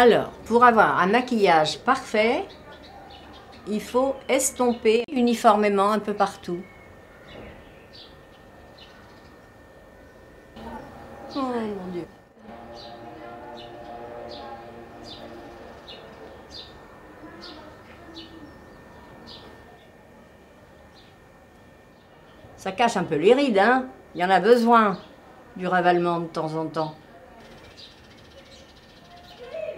Alors, pour avoir un maquillage parfait, il faut estomper uniformément un peu partout. Oh mon Dieu. Ça cache un peu les rides, hein. Il y en a besoin du ravalement de temps en temps.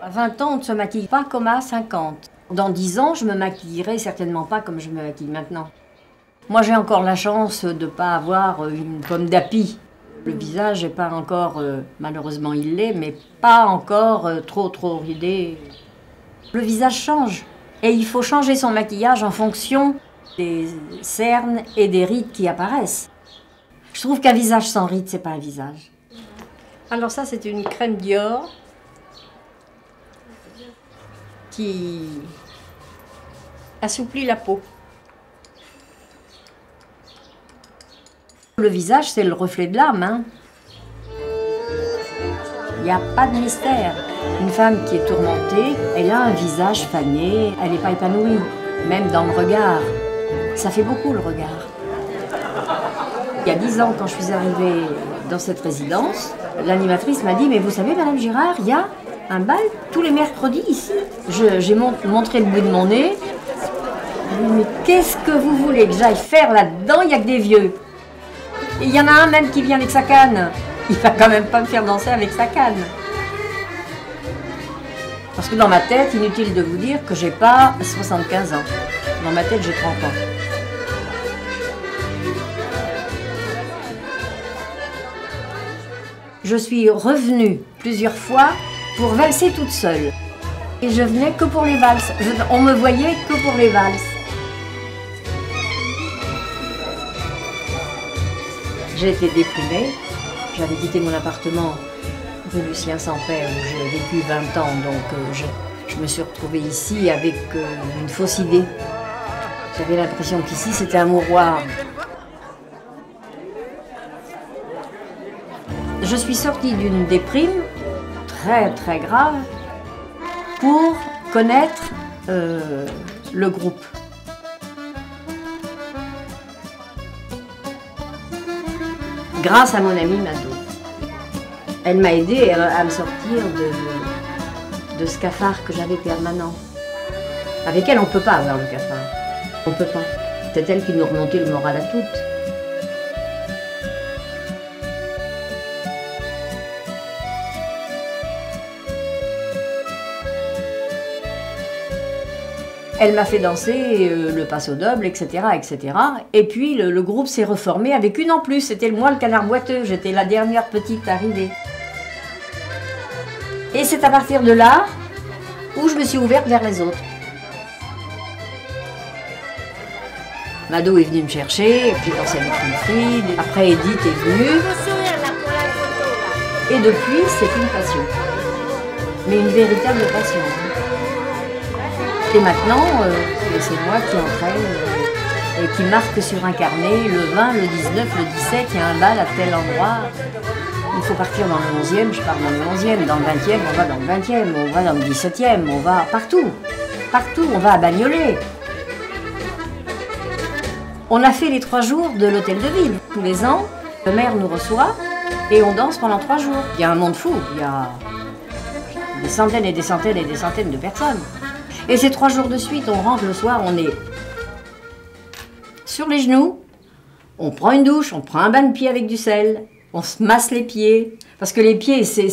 À 20 ans, on ne se maquille pas comme à 50. Dans 10 ans, je me maquillerai certainement pas comme je me maquille maintenant. Moi, j'ai encore la chance de ne pas avoir une pomme d'api. Le visage n'est pas encore, malheureusement il l'est, mais pas encore trop ridé. Le visage change. Et il faut changer son maquillage en fonction des cernes et des rides qui apparaissent. Je trouve qu'un visage sans rides, c'est pas un visage. Alors ça, c'est une crème Dior qui assouplit la peau. Le visage, c'est le reflet de l'âme, hein. Il n'y a pas de mystère. Une femme qui est tourmentée, elle a un visage fané, elle n'est pas épanouie, même dans le regard. Ça fait beaucoup, le regard. Il y a 10 ans, quand je suis arrivée dans cette résidence, l'animatrice m'a dit « Mais vous savez, Madame Girard, il y a un bal tous les mercredis ici. » J'ai montré le bout de mon nez. « Mais qu'est-ce que vous voulez que j'aille faire là-dedans? Il n'y a que des vieux. » Et il y en a un même qui vient avec sa canne. Il va quand même pas me faire danser avec sa canne. Parce que dans ma tête, inutile de vous dire que j'ai pas 75 ans. Dans ma tête, j'ai 30 ans. Je suis revenue plusieurs fois pour valser toute seule. Et je venais que pour les valses. On me voyait que pour les valses. J'ai été déprimée. J'avais quitté mon appartement rue Lucien sans Père où j'ai vécu 20 ans. Donc je me suis retrouvée ici avec une fausse idée. J'avais l'impression qu'ici c'était un mouroir. Je suis sortie d'une déprime très grave pour connaître le groupe. Grâce à mon amie Mado. Elle m'a aidée à me sortir de ce cafard que j'avais permanent. Avec elle, on ne peut pas avoir le cafard. On ne peut pas. C'est elle qui nous remontait le moral à toutes. Elle m'a fait danser le passo double, etc., etc. Et puis le groupe s'est reformé avec une en plus. C'était moi le canard boiteux. J'étais la dernière petite arrivée. Et c'est à partir de là où je me suis ouverte vers les autres. Mado est venue me chercher, j'ai dansé avec Wilfried, après Edith est venue. Et depuis, c'est une passion. Mais une véritable passion. Et maintenant, c'est moi qui entraîne et qui marque sur un carnet le 20, le 19, le 17, il y a un bal à tel endroit. Il faut partir dans le 11e, je pars dans le 11e, dans le 20e, on va dans le 20e, on va dans le 17e, on va partout. Partout, on va à Bagnolet. On a fait les 3 jours de l'hôtel de ville. Tous les ans, le maire nous reçoit et on danse pendant 3 jours. Il y a un monde fou, il y a des centaines et des centaines et des centaines de personnes. Et ces 3 jours de suite, on rentre le soir, on est sur les genoux, on prend une douche, on prend un bain de pieds avec du sel, on se masse les pieds. Parce que les pieds, c'est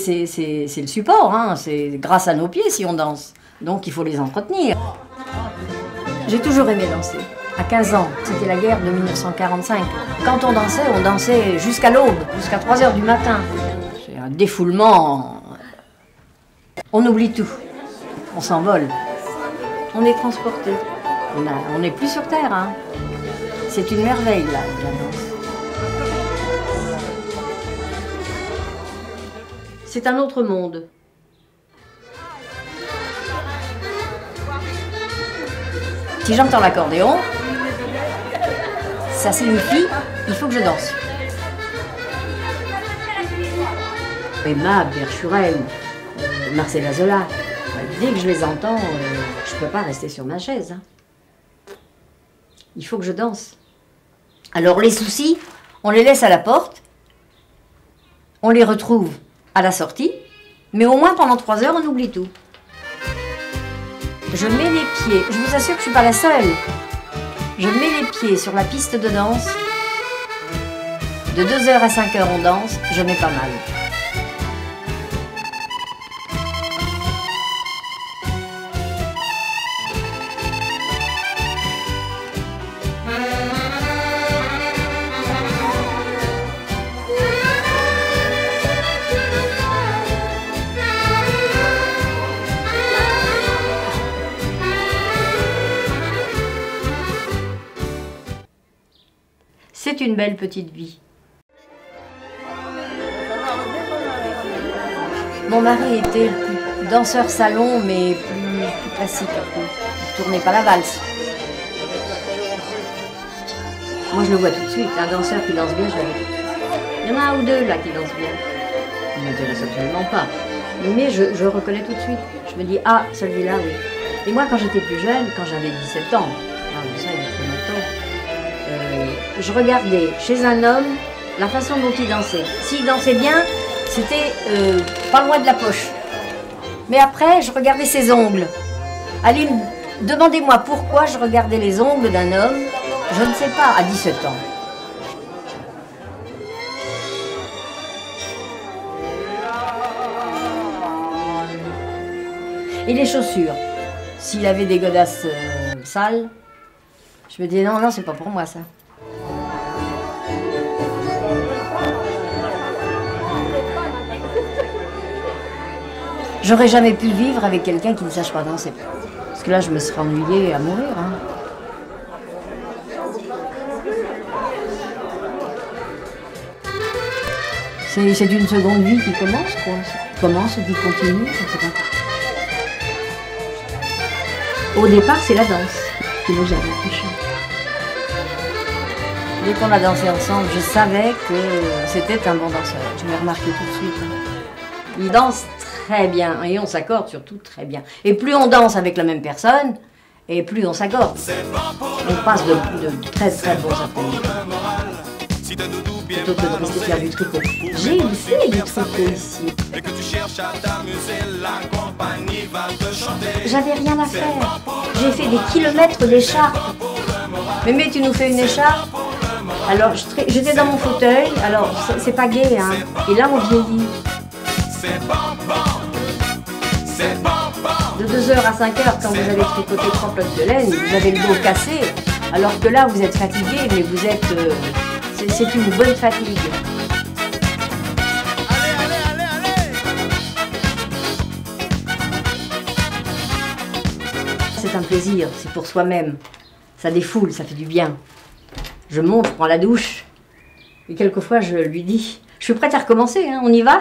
le support, hein, c'est grâce à nos pieds si on danse. Donc il faut les entretenir. J'ai toujours aimé danser. À 15 ans, c'était la guerre de 1945. Quand on dansait jusqu'à l'aube, jusqu'à 3 h du matin. C'est un défoulement. On oublie tout. On s'envole. On est transporté. On n'est plus sur Terre. Hein. C'est une merveille, là, la danse. C'est un autre monde. Si j'entends l'accordéon, ça signifie il faut que je danse. Emma, Berchurel, Marcella Zola, Dès que je les entends, je ne peux pas rester sur ma chaise. Hein. Il faut que je danse. Alors les soucis, on les laisse à la porte, on les retrouve à la sortie, mais au moins pendant 3 heures, on oublie tout. Je mets les pieds, je vous assure que je ne suis pas la seule. Je mets les pieds sur la piste de danse. De 2 heures à 5 heures, on danse, je mets pas mal. C'est une belle petite vie. Mon mari était danseur salon, mais plus classique un peu. Il tournait pas la valse. Moi, je le vois tout de suite. Un danseur qui danse bien, je l'avais tout de suite. Il y en a un ou deux là qui dansent bien. Il ne m'intéresse absolument pas. Mais je reconnais tout de suite. Je me dis, ah, celui-là, oui. Et moi, quand j'étais plus jeune, quand j'avais 17 ans, ça, il y a très longtemps, je regardais chez un homme la façon dont il dansait. S'il dansait bien, c'était pas loin de la poche. Mais après, je regardais ses ongles. Allez, demandez-moi pourquoi je regardais les ongles d'un homme. Je ne sais pas, à 17 ans. Et les chaussures. S'il avait des godasses sales, je me disais non, non, c'est pas pour moi ça. J'aurais jamais pu vivre avec quelqu'un qui ne sache pas danser. Parce que là, je me serais ennuyée à mourir. Hein. C'est une seconde vie qui commence, quoi. Qui commence ou qui continue, je ne sais pas. Au départ, c'est la danse qui nous a accouchés. Dès qu'on a dansé ensemble, je savais que c'était un bon danseur. Je l'ai remarqué tout de suite. Hein. Il danse très bien et on s'accorde surtout très bien. Et plus on danse avec la même personne, et plus on s'accorde. On passe de très très bons après-midi. Plutôt que de rester faire du tricot. J'ai fait du tricot ici. J'avais rien à faire. J'ai fait des kilomètres d'écharpe. Mais tu nous fais une écharpe? Alors j'étais dans mon fauteuil, alors c'est pas gai, hein. Et là on vieillit. De 2 heures à 5 heures, quand vous avez tricoté 3 plots de laine, vous avez le dos cassé. Alors que là vous êtes fatigué, mais vous êtes... c'est une bonne fatigue. C'est un plaisir, c'est pour soi-même. Ça défoule, ça fait du bien. Je monte, je prends la douche. Et quelquefois, je lui dis, je suis prête à recommencer, hein, on y va ?